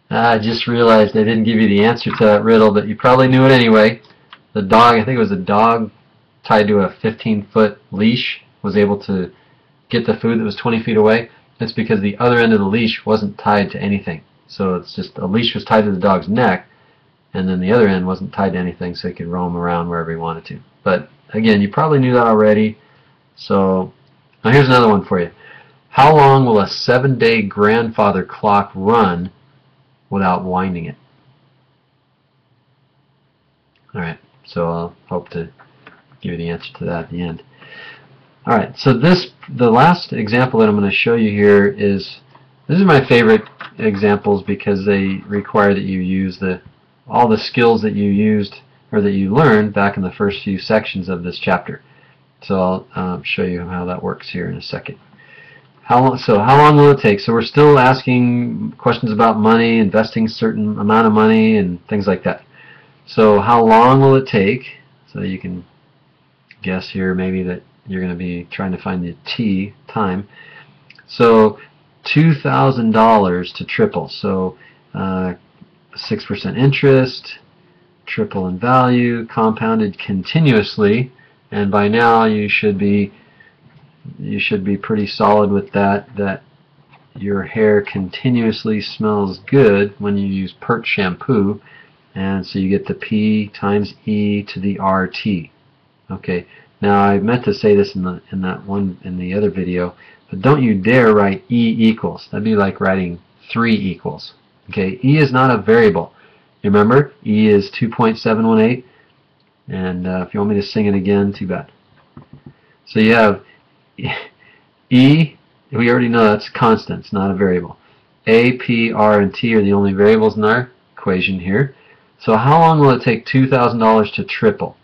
I just realized I didn't give you the answer to that riddle, but you probably knew it anyway. The dog, I think it was a dog tied to a 15-foot leash, was able to get the food that was 20 feet away. It's because the other end of the leash wasn't tied to anything. So it's just a leash was tied to the dog's neck, and then the other end wasn't tied to anything, so he could roam around wherever he wanted to. But again, you probably knew that already. So now here's another one for you. How long will a 7-day grandfather clock run without winding it? Alright, so I'll hope to give you the answer to that at the end. Alright, so the last example that I'm going to show you here is, these are my favorite examples because they require that you use all the skills that you used or that you learned back in the first few sections of this chapter. So I'll show you how that works here in a second. How long will it take? So we're still asking questions about money, investing a certain amount of money, and things like that. So how long will it take? So you can guess here maybe that you're going to be trying to find the T, time. So $2,000 to triple. So 6% interest, triple in value, compounded continuously, and by now you should be pretty solid with that your hair continuously smells good when you use Pert shampoo, and so you get the P times E to the RT. Okay, now I meant to say this in the other video, but don't you dare write E equals. That'd be like writing 3 equals. Okay, E is not a variable. You remember, E is 2.718, and if you want me to sing it again, too bad. So you have E, we already know that's constants, not a variable. A, P, R, and T are the only variables in our equation here. So how long will it take $2,000 to triple?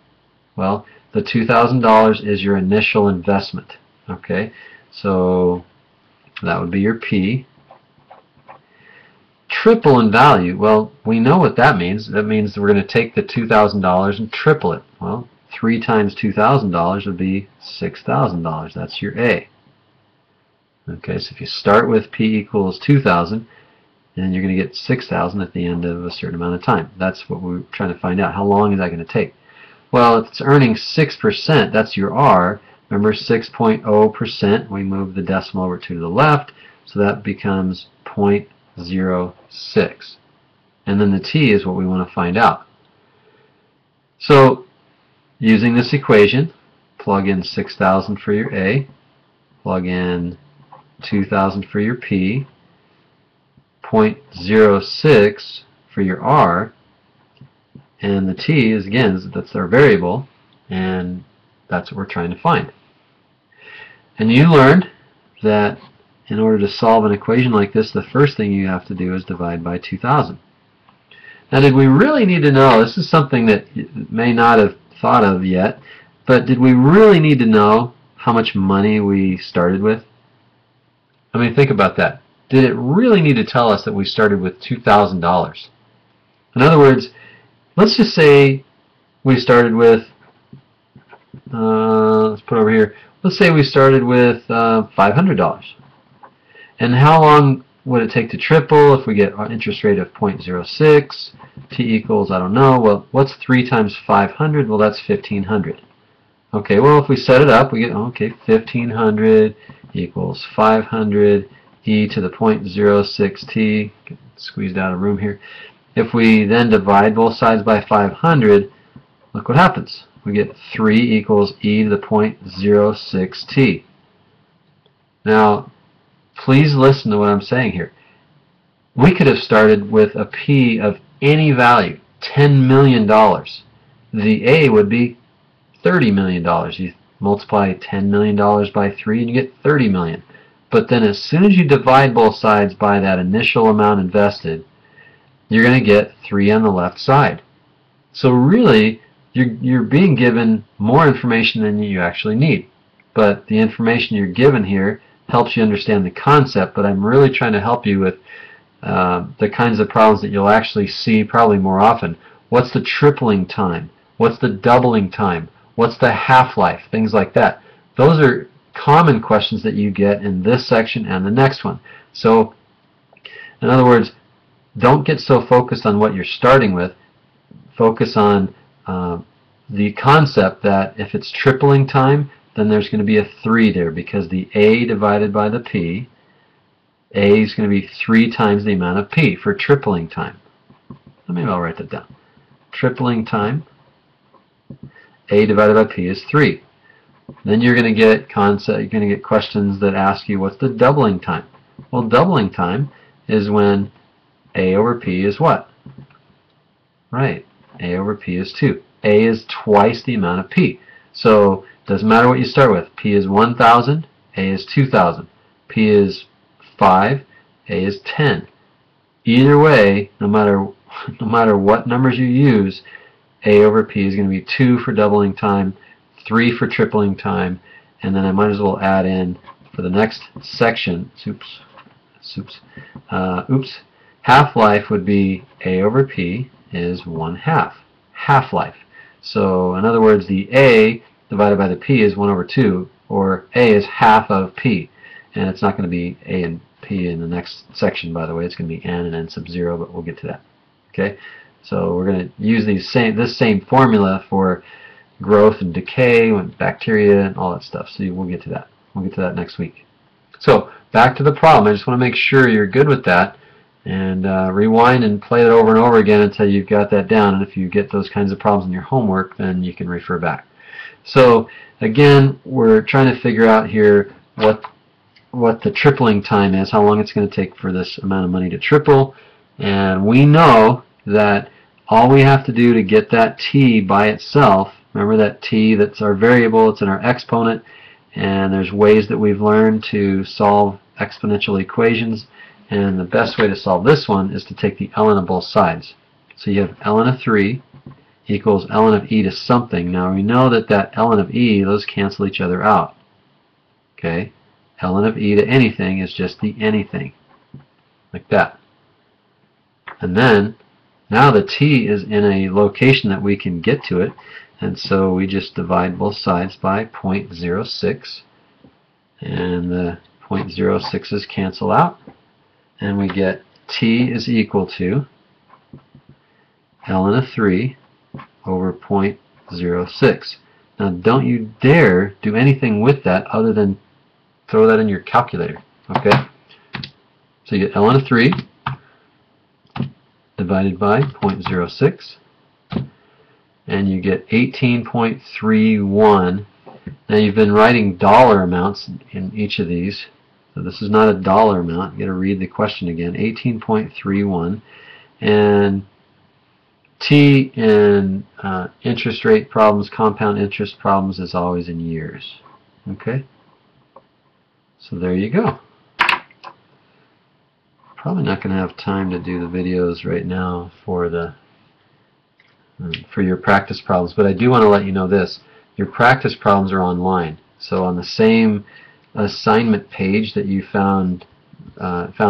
Well, the $2,000 is your initial investment. Okay, so that would be your P. Triple in value, well, we know what that means. That means that we're going to take the $2,000 and triple it. Well, 3 times $2,000 would be $6,000. That's your A. Okay, so if you start with P equals 2,000, then you're going to get 6,000 at the end of a certain amount of time. That's what we're trying to find out. How long is that going to take? Well, if it's earning 6%, that's your R. Remember 6.0%, we move the decimal over to the left, so that becomes 0.06. And then the T is what we want to find out. So using this equation, plug in 6,000 for your A, plug in 2,000 for your P, 0.06 for your R, and the T is, again, that's our variable, and that's what we're trying to find. And you learned that in order to solve an equation like this, the first thing you have to do is divide by 2,000. Now, did we really need to know, this is something that you may not have thought of yet, but did we really need to know how much money we started with? I mean, think about that. Did it really need to tell us that we started with $2,000? In other words, let's just say we started with, let's put over here, let's say we started with $500. And how long would it take to triple if we get an interest rate of 0.06? T equals, I don't know, well, what's 3 times 500? Well, that's 1,500. Okay, well, if we set it up, we get, okay, 1,500 equals 500 e to the 0.06 t, get squeezed out of room here. If we then divide both sides by 500, look what happens. We get 3 equals e to the 0.06 t. Now, please listen to what I'm saying here. We could have started with a P of any value, $10 million. The A would be $30 million. You multiply $10 million by 3 and you get 30 million. But then as soon as you divide both sides by that initial amount invested, you're going to get 3 on the left side. So really, you're being given more information than you actually need. But the information you're given here helps you understand the concept, but I'm really trying to help you with the kinds of problems that you'll actually see probably more often. What's the tripling time? What's the doubling time? What's the half-life? Things like that. Those are common questions that you get in this section and the next one. So, in other words, don't get so focused on what you're starting with. Focus on the concept that if it's tripling time, then there's going to be a 3 there, because the A divided by the P, A is going to be 3 times the amount of P for tripling time. Maybe I'll write that down. Tripling time, A divided by P is 3. Then you're going to get questions that ask you, what's the doubling time? Well, doubling time is when A over P is what? Right, A over P is 2. A is twice the amount of P. So it doesn't matter what you start with. P is 1,000, A is 2,000. P is 5, A is 10. Either way, no matter what numbers you use, A over P is going to be 2 for doubling time, 3 for tripling time, and then I might as well add in for the next section, half-life would be A over P is 1/2, half-life. So in other words, the A divided by the P is 1 over 2, or A is half of P, and it's not going to be A and P in the next section, by the way. It's going to be N and N sub 0, but we'll get to that. Okay, so we're going to use this same formula for growth and decay, bacteria, and all that stuff. So we'll get to that. We'll get to that next week. So back to the problem. I just want to make sure you're good with that, and rewind and play it over and over again until you've got that down. And if you get those kinds of problems in your homework, then you can refer back. So again, we're trying to figure out here what the tripling time is, how long it's going to take for this amount of money to triple. And we know that all we have to do to get that t by itself, remember that t, that's our variable, it's in our exponent, and there's ways that we've learned to solve exponential equations, and the best way to solve this one is to take the ln of both sides. So you have ln of 3 equals ln of e to something. Now we know that ln of e, those cancel each other out. Okay, ln of e to anything is just the anything, like that. And then now the t is in a location that we can get to it, and so we just divide both sides by 0.06, and the 0.06's cancel out, and we get t is equal to ln of 3 over 0.06. Now don't you dare do anything with that other than throw that in your calculator. Okay? So you get ln of 3 divided by 0.06, and you get 18.31. Now you've been writing dollar amounts in each of these, so this is not a dollar amount. You got to read the question again. 18.31, and t in interest rate problems, compound interest problems, is always in years. Okay, so there you go. Probably not going to have time to do the videos right now for your practice problems, but I do want to let you know this. Your practice problems are online. So on the same assignment page that you found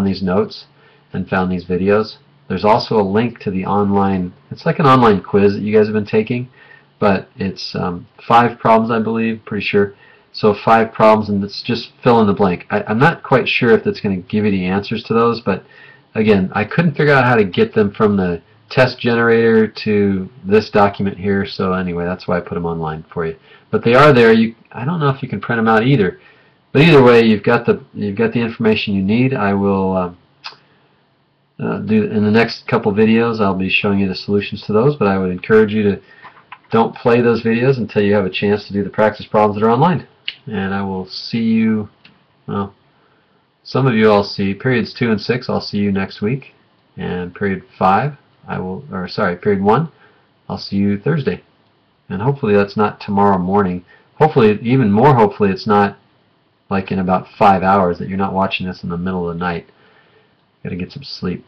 these notes and found these videos, there's also a link to the online, it's like an online quiz that you guys have been taking, but it's 5 problems, I believe, pretty sure. So 5 problems, and it's just fill in the blank. I'm not quite sure if that's going to give you the answers to those, but again, I couldn't figure out how to get them from the test generator to this document here, so anyway, that's why I put them online for you. But they are there. I don't know if you can print them out either, but either way, you've got the information you need. I will do in the next couple videos. I'll be showing you the solutions to those, but I would encourage you to don't play those videos until you have a chance to do the practice problems that are online. And I will see you, well, some of you I'll see, periods 2 and 6, I'll see you next week. And period 5, period 1, I'll see you Thursday. And hopefully that's not tomorrow morning. Hopefully, even more hopefully, it's not like in about 5 hours, that you're not watching this in the middle of the night. Got to get some sleep.